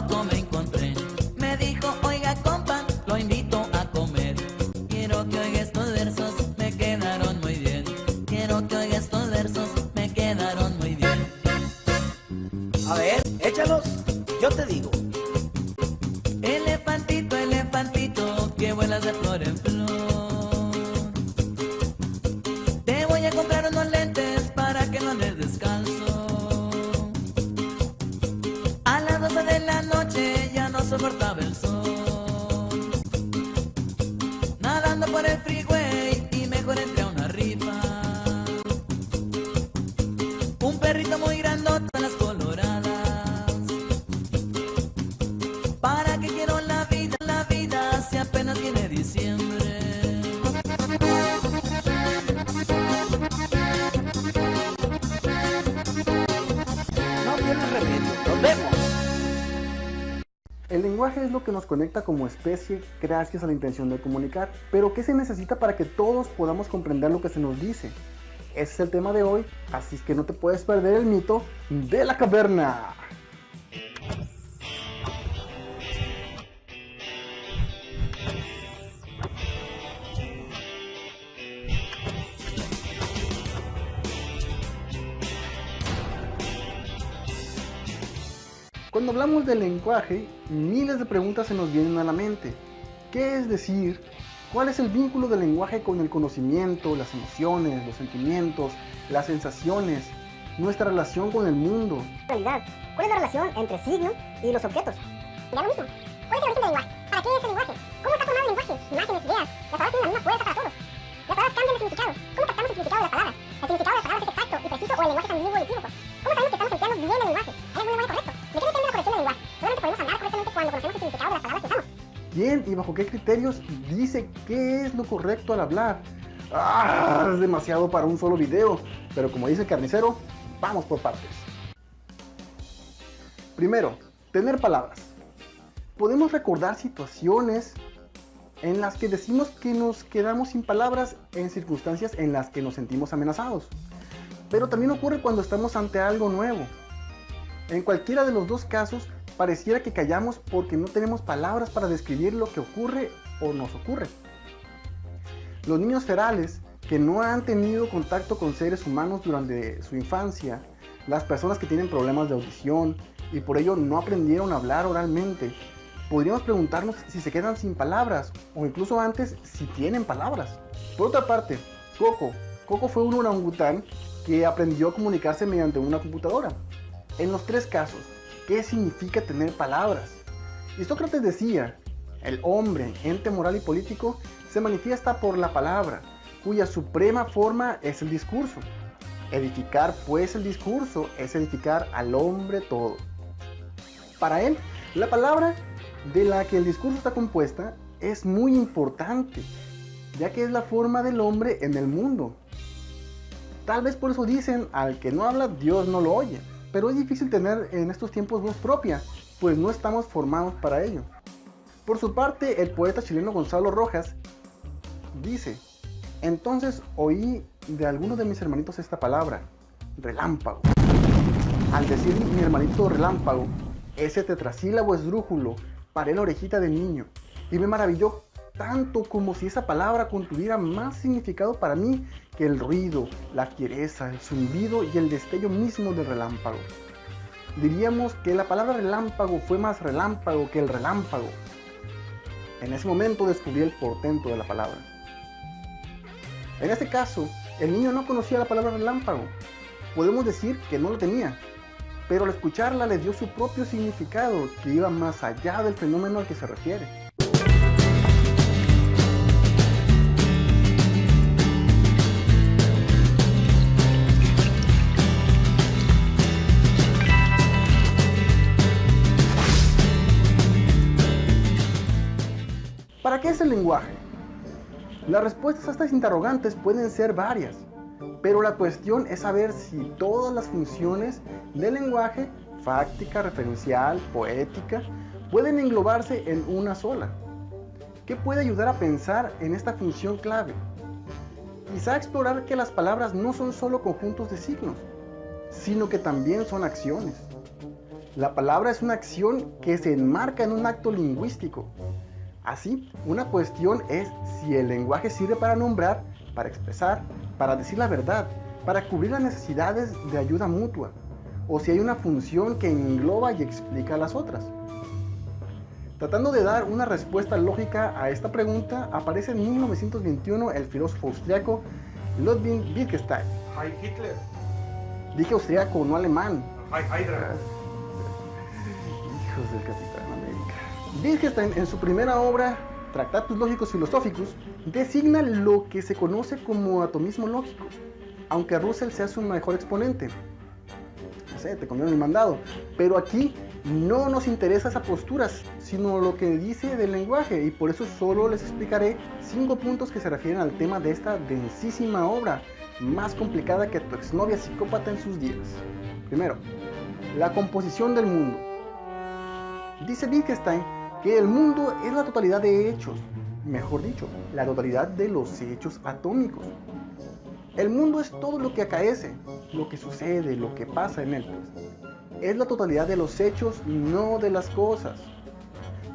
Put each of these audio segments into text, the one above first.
poco me encontré. Me dijo, oiga compa, lo invito a comer. Quiero que oiga estos versos, me quedaron muy bien. Quiero que oiga estos versos, me quedaron muy bien. A ver, échalos, yo te digo. Elefantito, elefantito, que vuelas de flor en flor. Te voy a comprar unos lentes para que no andes descalzo. A las 12 de la noche ya no soportaba el sol. Nadando por el freeway y mejor entré a una rifa. Un perrito muy grandote a las coloradas. ¿Para qué quiero la vida si apenas viene diciembre? No tiene remedio, nos vemos. El lenguaje es lo que nos conecta como especie gracias a la intención de comunicar. Pero ¿qué se necesita para que todos podamos comprender lo que se nos dice? Ese es el tema de hoy, así es que no te puedes perder el mito de la caverna. Cuando hablamos del lenguaje, miles de preguntas se nos vienen a la mente. ¿Qué es decir? ¿Cuál es el vínculo del lenguaje con el conocimiento, las emociones, los sentimientos, las sensaciones, nuestra relación con el mundo? ¿Cuál es la relación entre signo y los objetos? Ya lo mismo. ¿Cuál es el origen del lenguaje? ¿Para qué es el lenguaje? ¿Cómo está formado el lenguaje? Imágenes, ideas. Las palabras tienen la misma fuerza para todos. Las palabras cambian de significado. ¿Cómo captamos el significado de las palabras? ¿El significado de las palabras es exacto y preciso o el lenguaje es ambiguo y equívoco? ¿Cómo sabemos que estamos empleando bien el lenguaje? ¿Hay algún lenguaje correcto? ¿De qué depende la corrección del lenguaje? Solamente podemos hablar correctamente cuando conocemos el significado de las palabras que usamos. ¿Quién y bajo qué criterios dice qué es lo correcto al hablar? Es demasiado para un solo video, pero como dice el carnicero, vamos por partes. Primero, tener palabras. Podemos recordar situaciones en las que decimos que nos quedamos sin palabras en circunstancias en las que nos sentimos amenazados. Pero también ocurre cuando estamos ante algo nuevo. En cualquiera de los dos casos, pareciera que callamos porque no tenemos palabras para describir lo que ocurre o nos ocurre. Los niños ferales que no han tenido contacto con seres humanos durante su infancia, las personas que tienen problemas de audición y por ello no aprendieron a hablar oralmente, podríamos preguntarnos si se quedan sin palabras o incluso antes si tienen palabras. Por otra parte, Coco fue un orangután que aprendió a comunicarse mediante una computadora. En los tres casos, ¿qué significa tener palabras? Y Sócrates decía, el hombre, ente moral y político, se manifiesta por la palabra, cuya suprema forma es el discurso. Edificar pues el discurso es edificar al hombre todo. Para él, la palabra de la que el discurso está compuesta es muy importante, ya que es la forma del hombre en el mundo. Tal vez por eso dicen, al que no habla, Dios no lo oye. Pero es difícil tener en estos tiempos voz propia, pues no estamos formados para ello. Por su parte, el poeta chileno Gonzalo Rojas dice, entonces oí de alguno de mis hermanitos esta palabra, relámpago. Al decir mi hermanito relámpago, ese tetrasílabo esdrújulo, paré la orejita del niño y me maravilló tanto como si esa palabra contuviera más significado para mí que el ruido, la fiereza, el zumbido y el destello mismo del relámpago. Diríamos que la palabra relámpago fue más relámpago que el relámpago. En ese momento descubrí el portento de la palabra. En este caso, el niño no conocía la palabra relámpago. Podemos decir que no lo tenía, pero al escucharla le dio su propio significado que iba más allá del fenómeno al que se refiere. ¿Para qué es el lenguaje? Las respuestas a estas interrogantes pueden ser varias, pero la cuestión es saber si todas las funciones del lenguaje, fáctica, referencial, poética, pueden englobarse en una sola. ¿Qué puede ayudar a pensar en esta función clave? Quizá explorar que las palabras no son solo conjuntos de signos, sino que también son acciones. La palabra es una acción que se enmarca en un acto lingüístico. Así, una cuestión es si el lenguaje sirve para nombrar, para expresar, para decir la verdad, para cubrir las necesidades de ayuda mutua, o si hay una función que engloba y explica las otras. Tratando de dar una respuesta lógica a esta pregunta, aparece en 1921 el filósofo austriaco Ludwig Wittgenstein. Heil Hitler. Dije austriaco, no alemán. Heil Hydra. Hijos del Capitán América. Wittgenstein, en su primera obra, Tratatus Lógicos Filosóficos, designa lo que se conoce como atomismo lógico, aunque Russell sea su mejor exponente. No sé, te comieron el mandado. Pero aquí no nos interesa esa postura, sino lo que dice del lenguaje, y por eso solo les explicaré 5 puntos que se refieren al tema de esta densísima obra, más complicada que tu exnovia psicópata en sus días. Primero, la composición del mundo. Dice Wittgenstein que el mundo es la totalidad de hechos, mejor dicho, la totalidad de los hechos atómicos. El mundo es todo lo que acaece, lo que sucede, lo que pasa en él, pues. Es la totalidad de los hechos, no de las cosas.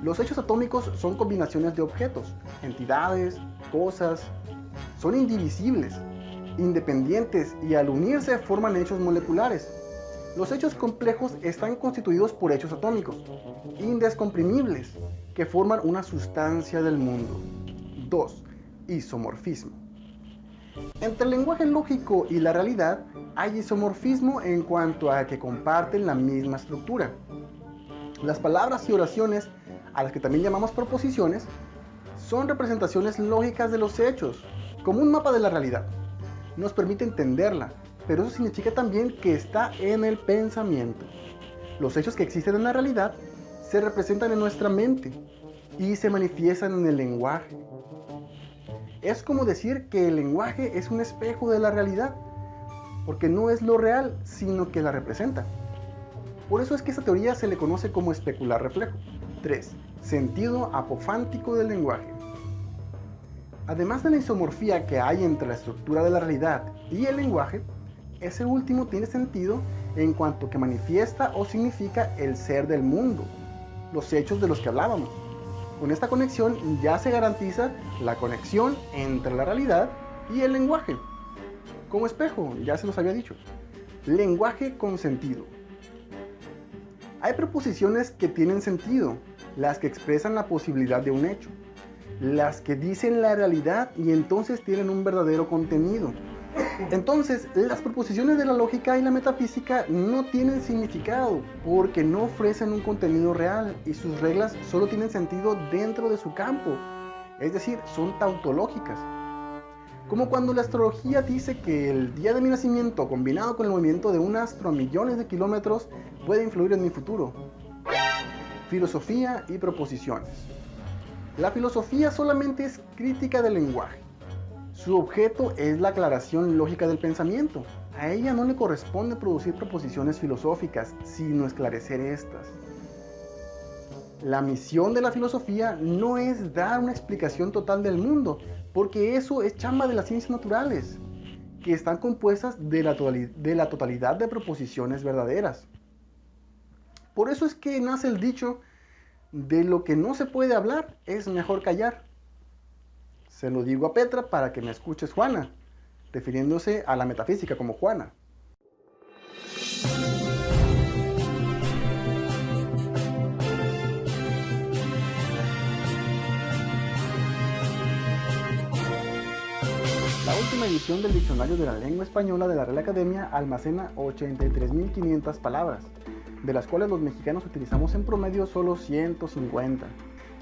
Los hechos atómicos son combinaciones de objetos, entidades, cosas. Son indivisibles, independientes y al unirse forman hechos moleculares. Los hechos complejos están constituidos por hechos atómicos, indescomprimibles, que forman una sustancia del mundo. 2. Isomorfismo. Entre el lenguaje lógico y la realidad hay isomorfismo en cuanto a que comparten la misma estructura. Las palabras y oraciones, a las que también llamamos proposiciones, son representaciones lógicas de los hechos, como un mapa de la realidad. Nos permite entenderla, pero eso significa también que está en el pensamiento. Los hechos que existen en la realidad se representan en nuestra mente y se manifiestan en el lenguaje. Es como decir que el lenguaje es un espejo de la realidad, porque no es lo real, sino que la representa. Por eso es que esta teoría se le conoce como especular reflejo. 3. Sentido apofántico del lenguaje. Además de la isomorfía que hay entre la estructura de la realidad y el lenguaje, ese último tiene sentido en cuanto que manifiesta o significa el ser del mundo, los hechos de los que hablábamos. Con esta conexión ya se garantiza la conexión entre la realidad y el lenguaje. Como espejo, ya se los había dicho. Lenguaje con sentido. Hay proposiciones que tienen sentido, las que expresan la posibilidad de un hecho, las que dicen la realidad y entonces tienen un verdadero contenido. Entonces, las proposiciones de la lógica y la metafísica no tienen significado porque no ofrecen un contenido real y sus reglas solo tienen sentido dentro de su campo, es decir, son tautológicas. Como cuando la astrología dice que el día de mi nacimiento combinado con el movimiento de un astro a millones de kilómetros puede influir en mi futuro. Filosofía y proposiciones. La filosofía solamente es crítica del lenguaje. Su objeto es la aclaración lógica del pensamiento. A ella no le corresponde producir proposiciones filosóficas, sino esclarecer estas. La misión de la filosofía no es dar una explicación total del mundo, porque eso es chamba de las ciencias naturales, que están compuestas de la totalidad de proposiciones verdaderas. Por eso es que nace el dicho, de lo que no se puede hablar es mejor callar. Se lo digo a Petra para que me escuches, Juana, refiriéndose a la metafísica como Juana. La última edición del Diccionario de la Lengua Española de la Real Academia almacena 83.500 palabras, de las cuales los mexicanos utilizamos en promedio solo 150.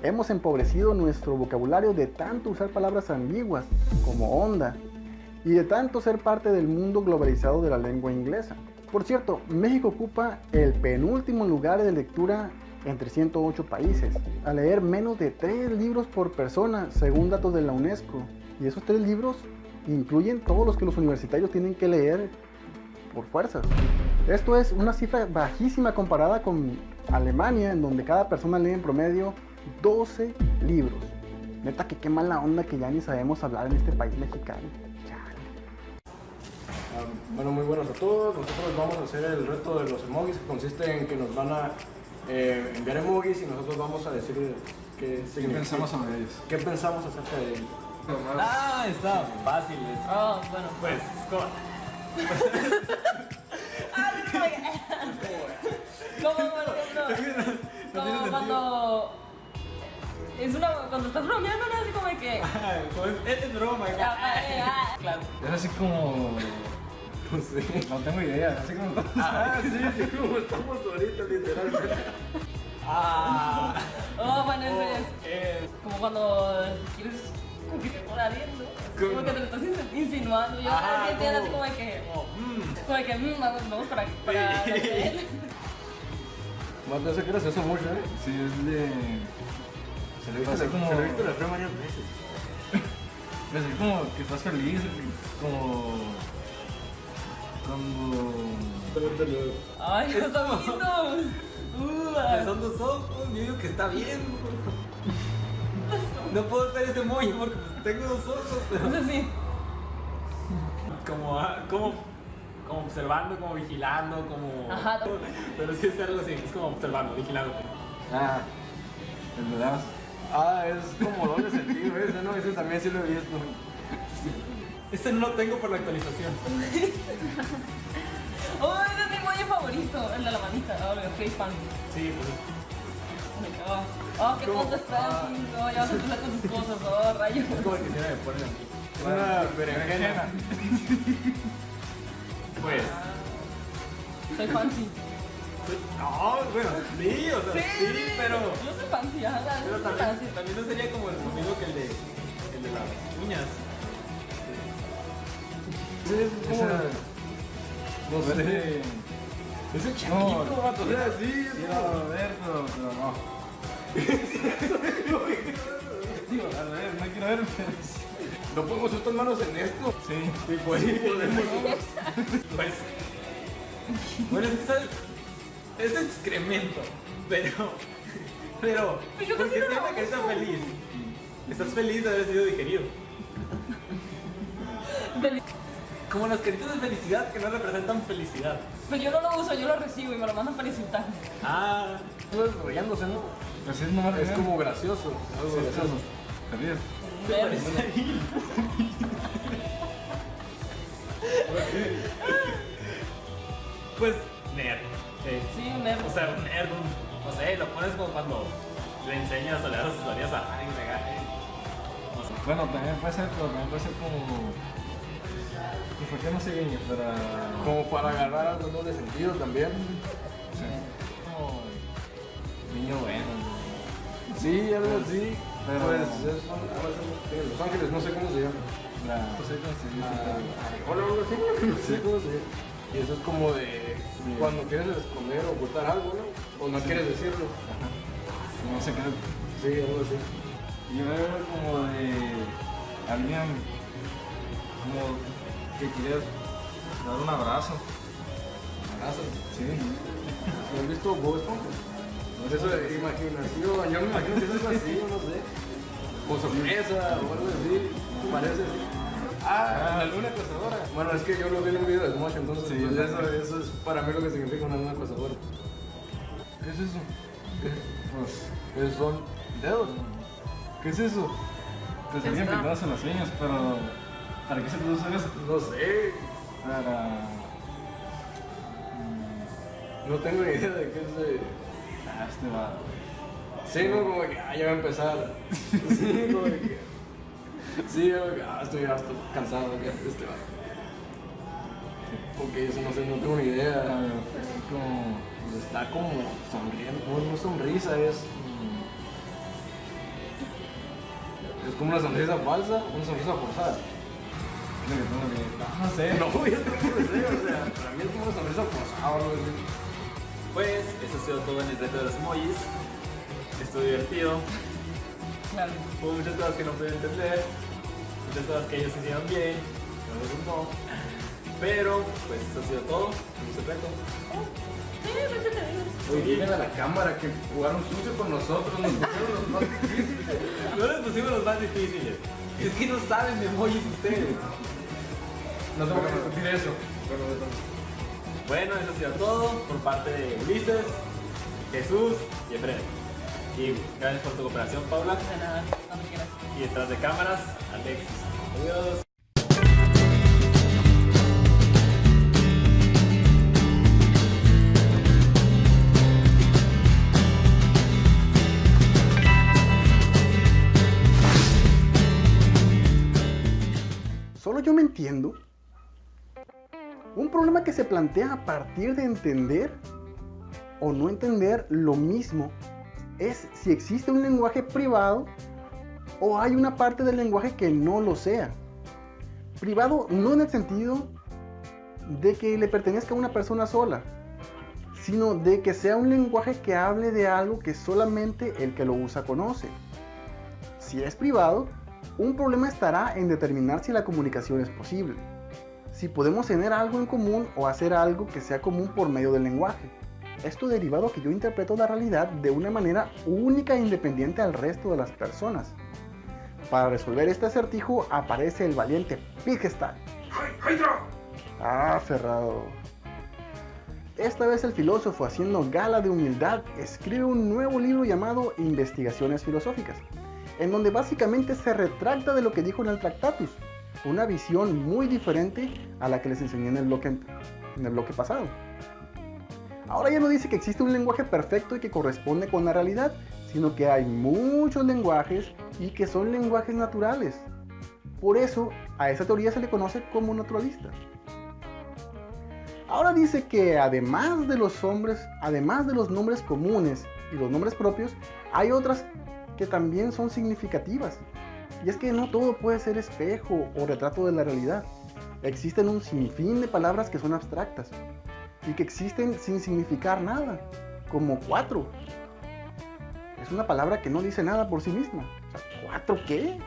Hemos empobrecido nuestro vocabulario de tanto usar palabras ambiguas como onda y de tanto ser parte del mundo globalizado de la lengua inglesa. Por cierto, México ocupa el penúltimo lugar de lectura entre 108 países, a leer menos de 3 libros por persona, según datos de la UNESCO. Y esos 3 libros incluyen todos los que los universitarios tienen que leer por fuerzas. Esto es una cifra bajísima comparada con Alemania, en donde cada persona lee en promedio 12 libros. Neta que qué mala onda que ya ni sabemos hablar en este país mexicano. Chale. Bueno, muy buenos a todos. Nosotros vamos a hacer el reto de los emojis, que consiste en que nos van a enviar emojis y nosotros vamos a decir qué pensamos sobre ellos? ¿Qué pensamos acerca de ellos? Ah, está fácil. Ah, bueno. Pues, ¿cómo? Como por ejemplo, como cuando estás bromeando, ¿no? Así como de que. Es broma. Claro. Es así como... No sé. No tengo idea, así como... Sí, como estamos ahorita, literalmente. Oh, bueno, eso es. Como cuando quieres conquistar a alguien, ¿no? Como que te lo estás insinuando. Yo entiendo así como de que. Como de que, vamos para él. Más de eso que gracioso mucho, ¿eh? Sí, es de... Se lo he visto, Así como- se lo he visto en el frame varias veces. Pues es como que estás feliz, como... Cuando... Ay, los ojitos. Son dos ojos, yo digo que está bien. No puedo hacer ese emoji porque pues, tengo dos ojos, pero Eso sí. como observando, como vigilando, como... Ajá. Pero sí es algo así, es como observando, vigilando. Ah, el verdad. Es como doble sentido ese, ¿no? Ese también sí lo he visto. Este no lo tengo por la actualización. Oh, ese es mi emoji favorito, el de la manita. Oh, el face palm. Sí, pues... Oh, qué tonto estás. Oh, ya vas a empezar con tus cosas. Oh, rayos. Es como el que se me ponen a mí. Es una berenjena. Pues... Soy fancy. No, bueno, sí, o sea, sí, pero... Yo soy fancy, ajá. Pero Yo soy fancy. también no sería como el mismo que el de las uñas. Sí, es como... No sé... Es un No, chiquito, vato. O sea, sí, es quiero como... ver, pero no. Digo, a ver, no quiero ver, pero... ¿No pongo sus manos en esto? Sí. Sí, pues sí, podemos. Pues... Bueno, es que sabes... Es excremento, pero... Pues yo ¿por qué casi no tiene lo que estar uso. feliz? Estás feliz de haber sido digerido. Como las caritas de felicidad que no representan felicidad. Pero yo no lo uso, yo lo recibo y me lo mandan para insultar. Ah, Estás riéndose, ¿no? Pues es nomás... Es como gracioso. Algo gracioso. Feliz. pues nerd. Sí, un nerd. O sea, un nerd, no sé, lo pones como cuando le enseñas o le das asesorías a alguien no sé. Bueno, también puede ser, pero también puede ser como... Pues, ¿por qué no se guiña? Para... Como para agarrar algo doble sentido también. Sí. Como... Niño bueno. Sí, algo así. Pero- Pues es en Los Ángeles, no sé cómo se llama. No sé cómo se dice. Hola, algo así, no sé cómo se llama. Y eso es como de cuando quieres esconder o ocultar algo, ¿no? O no quieres decirlo. No sé qué... Sí, algo así. Yo veo como de... Alguien... Como... Que quieres dar un abrazo. ¿Abrazo? Sí. ¿No has visto Bob Esponja? Eso de imaginación, yo me imagino que es algo así, no sé. Con sorpresa o algo así, parece así. La luna cazadora. Bueno, es que yo lo vi en un video de Smosh, entonces Sí, pues, yo eso es para mí lo que significa una luna cazadora. ¿Qué es eso? Pues... Esos son dedos. ¿Qué es eso? Pues alguien pintados en las uñas, pero... ¿Para qué se puede usar eso? No sé, Para... no tengo ni idea de qué es de... Este va... Sí, no, como que, ya va a empezar. Sí, como que... Sí, como que, estoy harto, cansado, que este va. Ok, eso no sé, no tengo ni idea. Como... Pues está como sonriendo, no sonrisa, es como una sonrisa falsa, una sonrisa forzada. No sé. No, yo tampoco sé, o sea, para mí es como una sonrisa forzada o algo así. Pues eso ha sido todo en el reto de los emojis. Estuvo divertido. Claro. Hubo muchas cosas que no pude entender, muchas cosas que ellos hicieron bien, nosotros no. Pero pues eso ha sido todo, un secreto. Sí, no te digo. Oye, miren a la cámara que jugaron sucio con nosotros, nos pusieron los más difíciles. No les pusimos los más difíciles. Es que no saben de emojis ustedes. No tengo que discutir eso. Bueno, eso ha sido todo por parte de Ulises, Jesús y Efraín. Y gracias por tu cooperación, Paula. De nada, cuando quieras. Y detrás de cámaras, Alexis. Adiós. ¿Solo yo me entiendo? Un problema que se plantea a partir de entender o no entender lo mismo es si existe un lenguaje privado o hay una parte del lenguaje que no lo sea. Privado no en el sentido de que le pertenezca a una persona sola, sino de que sea un lenguaje que hable de algo que solamente el que lo usa conoce. Si es privado, un problema estará en determinar si la comunicación es posible, si podemos tener algo en común o hacer algo que sea común por medio del lenguaje. Esto derivado que yo interpreto la realidad de una manera única e independiente al resto de las personas. Para resolver este acertijo aparece el valiente Wittgenstein. Ah, cerrado. Esta vez el filósofo, haciendo gala de humildad, escribe un nuevo libro llamado Investigaciones Filosóficas, en donde básicamente se retracta de lo que dijo en el Tractatus, una visión muy diferente a la que les enseñé en el bloque pasado. Ahora ya no dice que existe un lenguaje perfecto y que corresponde con la realidad, sino que hay muchos lenguajes y que son lenguajes naturales. Por eso, a esa teoría se le conoce como naturalista. Ahora dice que además de los nombres comunes y los nombres propios, hay otras que también son significativas. Y es que no todo puede ser espejo o retrato de la realidad. Existen un sinfín de palabras que son abstractas y que existen sin significar nada, como 4. Es una palabra que no dice nada por sí misma. O sea, ¿4 qué?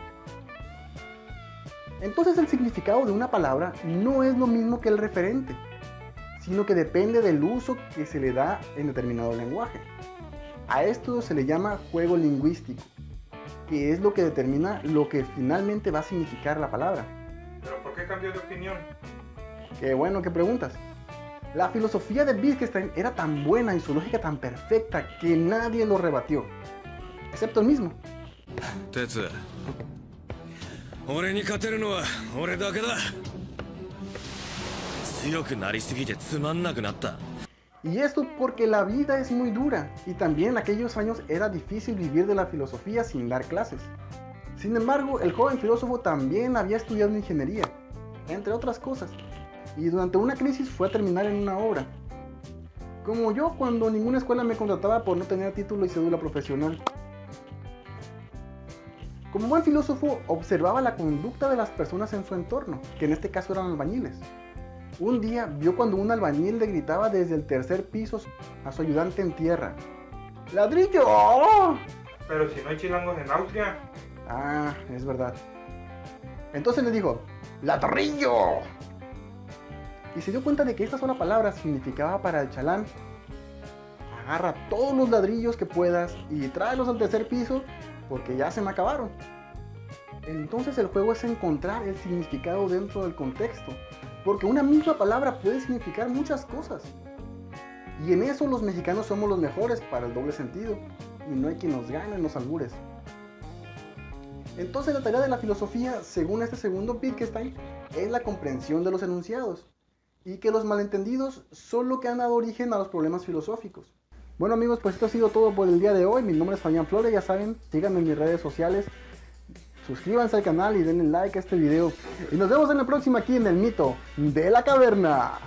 Entonces el significado de una palabra no es lo mismo que el referente, sino que depende del uso que se le da en determinado lenguaje. A esto se le llama juego lingüístico, que es lo que determina lo que finalmente va a significar la palabra. ¿Pero por qué cambió de opinión? Qué bueno que preguntas. La filosofía de Wittgenstein era tan buena y su lógica tan perfecta que nadie lo rebatió, excepto él mismo. Tetsu, 俺に勝てるのは俺だけだ。強くなりすぎてつまんなくなった。 Y esto porque la vida es muy dura y también en aquellos años era difícil vivir de la filosofía sin dar clases. Sin embargo, el joven filósofo también había estudiado ingeniería, entre otras cosas, y durante una crisis fue a terminar en una obra. Como yo cuando ninguna escuela me contrataba por no tener título y cédula profesional. Como buen filósofo, observaba la conducta de las personas en su entorno, que en este caso eran albañiles. Un día vio cuando un albañil le gritaba desde el tercer piso a su ayudante en tierra: ¡Ladrillo! Pero si no hay chilangos en Austria. Ah, es verdad. Entonces le dijo: ¡Ladrillo! Y se dio cuenta de que esta sola palabra significaba para el chalán: agarra todos los ladrillos que puedas y tráelos al tercer piso porque ya se me acabaron. Entonces el juego es encontrar el significado dentro del contexto, porque una misma palabra puede significar muchas cosas. Y en eso los mexicanos somos los mejores para el doble sentido, y no hay quien nos gane en los albures. Entonces la tarea de la filosofía, según este segundo Wittgenstein, es la comprensión de los enunciados, y que los malentendidos son lo que han dado origen a los problemas filosóficos. Bueno amigos, pues esto ha sido todo por el día de hoy. Mi nombre es Fabián Flores, ya saben, síganme en mis redes sociales, suscríbanse al canal y denle like a este video. Y nos vemos en la próxima aquí en el Mito de la Caverna.